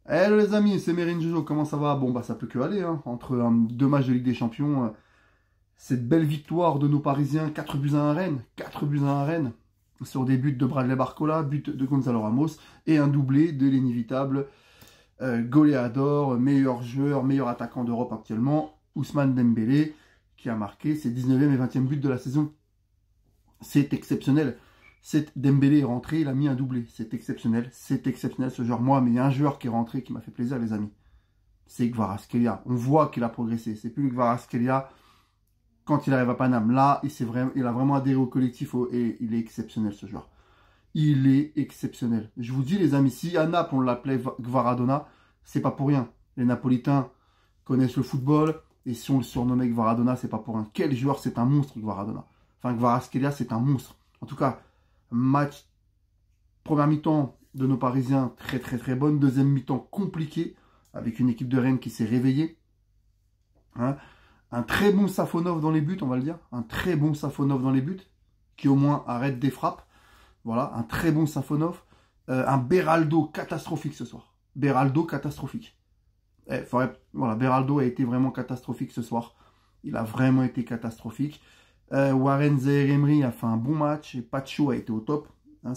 Hello les amis, c'est Merin Jojo, comment ça va? Bon bah ça peut que aller, hein. Entre deux matchs de Ligue des Champions, cette belle victoire de nos Parisiens, 4 buts à 1 à Rennes, 4 buts à 1 à Rennes, sur des buts de Bradley Barcola, but de Gonzalo Ramos, et un doublé de l'inévitable goléador, meilleur joueur, meilleur attaquant d'Europe actuellement, Ousmane Dembélé, qui a marqué ses 19e et 20e buts de la saison. C'est exceptionnel. Dembélé est rentré, il a mis un doublé. C'est exceptionnel ce joueur. Moi, mais il y a un joueur qui est rentré qui m'a fait plaisir, les amis. C'est Kvaratskhelia. On voit qu'il a progressé. C'est plus le Kvaratskhelia quand il arrive à Paname. Là, il a vraiment adhéré au collectif et il est exceptionnel, ce joueur. Il est exceptionnel. Je vous dis, les amis, si à Naples, on l'appelait Kvaradona, c'est pas pour rien. Les Napolitains connaissent le football et si on le surnommait Kvaradona, c'est pas pour rien. Quel joueur, c'est un monstre, Kvaradona. Enfin, Kvaratskhelia, c'est un monstre. En tout cas, match, première mi-temps de nos Parisiens, très bonne. Deuxième mi-temps compliqué, avec une équipe de Rennes qui s'est réveillée. Hein, un très bon Safonov dans les buts, on va le dire. Un très bon Safonov dans les buts, qui au moins arrête des frappes. Voilà, un très bon Safonov. Un Beraldo catastrophique ce soir. Beraldo catastrophique. Voilà, Beraldo a été vraiment catastrophique ce soir. Il a vraiment été catastrophique. Warren Zaïre-Emery a fait un bon match et Pacho a été au top. Hein,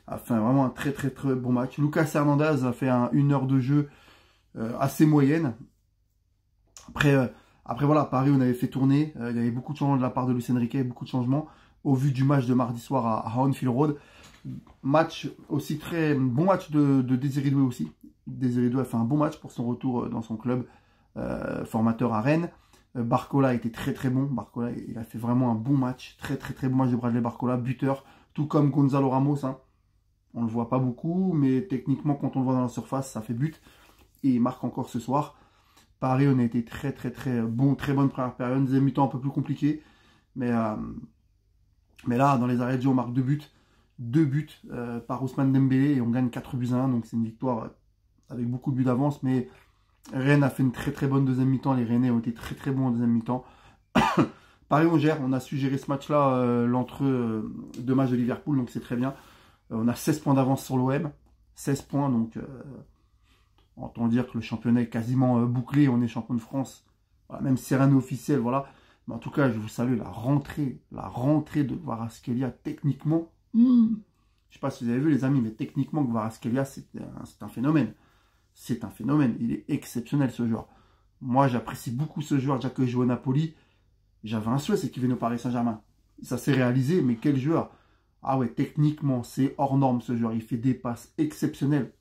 a fait vraiment un très bon match. Lucas Hernandez a fait une heure de jeu assez moyenne. Après voilà, Paris, on avait fait tourner. Il y avait beaucoup de changements de la part de Luis Enrique, beaucoup de changements au vu du match de mardi soir à Anfield Road. Match aussi bon match de Désiré Doué aussi. Désiré Doué a fait un bon match pour son retour dans son club formateur à Rennes. Barcola a été très bon. Barcola, il a fait vraiment un bon match. Très bon match de Bradley Barcola, buteur. Tout comme Gonzalo Ramos. Hein. On ne le voit pas beaucoup, mais techniquement, quand on le voit dans la surface, ça fait but. Et il marque encore ce soir. Paris, on a été très bon. Très bonne première période. Deuxième mi-temps un peu plus compliqué. Mais là, dans les arrêts de jeu, on marque 2 buts. 2 buts par Ousmane Dembélé et on gagne 4 buts à 1. Donc c'est une victoire avec beaucoup de buts d'avance. Mais Rennes a fait une très bonne deuxième mi-temps. Les Rennais ont été très bons en deuxième mi-temps. Paris, on a su gérer ce match-là, l'entre deux matchs de Liverpool, donc c'est très bien. On a 16 points d'avance sur l'OM. 16 points, donc autant dire que le championnat est quasiment bouclé. On est champion de France. Voilà, même si c'est rien d'officiel, voilà. Mais en tout cas, je vous salue la rentrée de Kvaratskhelia, techniquement. Je ne sais pas si vous avez vu, les amis, mais techniquement, Kvaratskhelia, c'est un phénomène. C'est un phénomène. Il est exceptionnel, ce joueur. Moi, j'apprécie beaucoup ce joueur, déjà que je joue au Napoli. J'avais un souhait, c'est qu'il vienne au Paris Saint-Germain. Ça s'est réalisé, mais quel joueur! Ah ouais, techniquement, c'est hors norme, ce joueur. Il fait des passes exceptionnelles.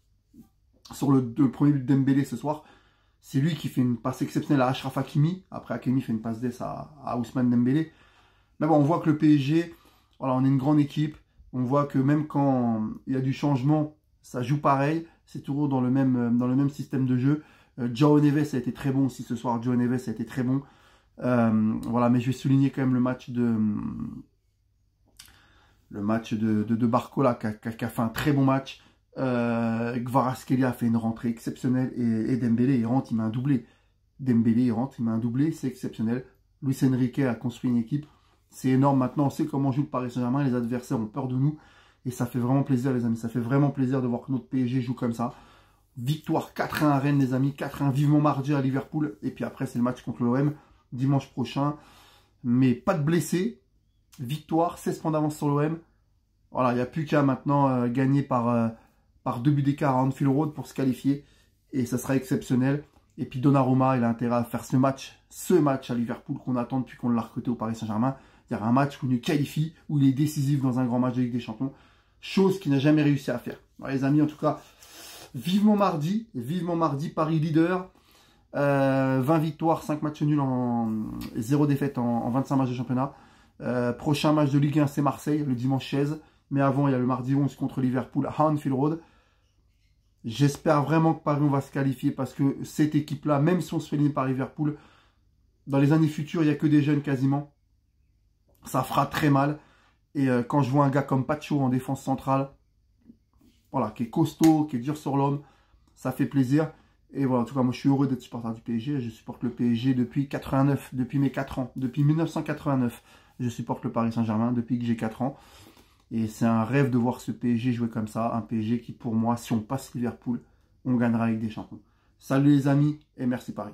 Sur le premier but de Dembélé ce soir, c'est lui qui fait une passe exceptionnelle à Achraf Hakimi. Après, Hakimi fait une passe d'ess à Ousmane Dembélé. Mais bon, on voit que le PSG, voilà, on est une grande équipe. On voit que même quand il y a du changement, ça joue pareil. C'est toujours dans le même système de jeu. João Neves a été très bon aussi ce soir. João Neves a été très bon. Voilà, mais je vais souligner quand même le match de Barcola qui a fait un très bon match. Kvaratskhelia a fait une rentrée exceptionnelle et Dembélé il rentre, il met un doublé. Dembélé il rentre, il met un doublé, c'est exceptionnel. Luis Enrique a construit une équipe, c'est énorme. Maintenant on sait comment joue le Paris Saint-Germain, les adversaires ont peur de nous et ça fait vraiment plaisir, les amis. Ça fait vraiment plaisir de voir que notre PSG joue comme ça. Victoire 4-1 à Rennes, les amis, 4-1 vivement mardi à Liverpool et puis après c'est le match contre l'OM dimanche prochain, mais pas de blessés. Victoire, 16 points d'avance sur l'OM. Voilà, il n'y a plus qu'à maintenant gagner par 2 buts d'écart à Anfield Road pour se qualifier. Et ça sera exceptionnel. Et puis Donnarumma, il a intérêt à faire ce match à Liverpool qu'on attend depuis qu'on l'a recruté au Paris Saint-Germain. Il y aura un match où il nous qualifie, où il est décisif dans un grand match de Ligue des Champions. Chose qu'il n'a jamais réussi à faire. Voilà, les amis, en tout cas, vivement mardi, Paris leader. 20 victoires, 5 matchs nuls, 0 défaite en 25 matchs de championnat. Prochain match de Ligue 1, c'est Marseille, le dimanche 16. Mais avant, il y a le mardi 11 contre Liverpool à Anfield Road. J'espère vraiment que Paris on va se qualifier parce que cette équipe-là, même si on se fait éliminer par Liverpool, dans les années futures, il n'y a que des jeunes quasiment. Ça fera très mal. Et quand je vois un gars comme Pacho en défense centrale, voilà, qui est costaud, qui est dur sur l'homme, ça fait plaisir. Et voilà, en tout cas, moi, je suis heureux d'être supporter du PSG. Je supporte le PSG depuis 89, depuis mes 4 ans. Depuis 1989, je supporte le Paris Saint-Germain depuis que j'ai 4 ans. Et c'est un rêve de voir ce PSG jouer comme ça. Un PSG qui, pour moi, si on passe Liverpool, on gagnera avec des champions. Salut les amis et merci Paris.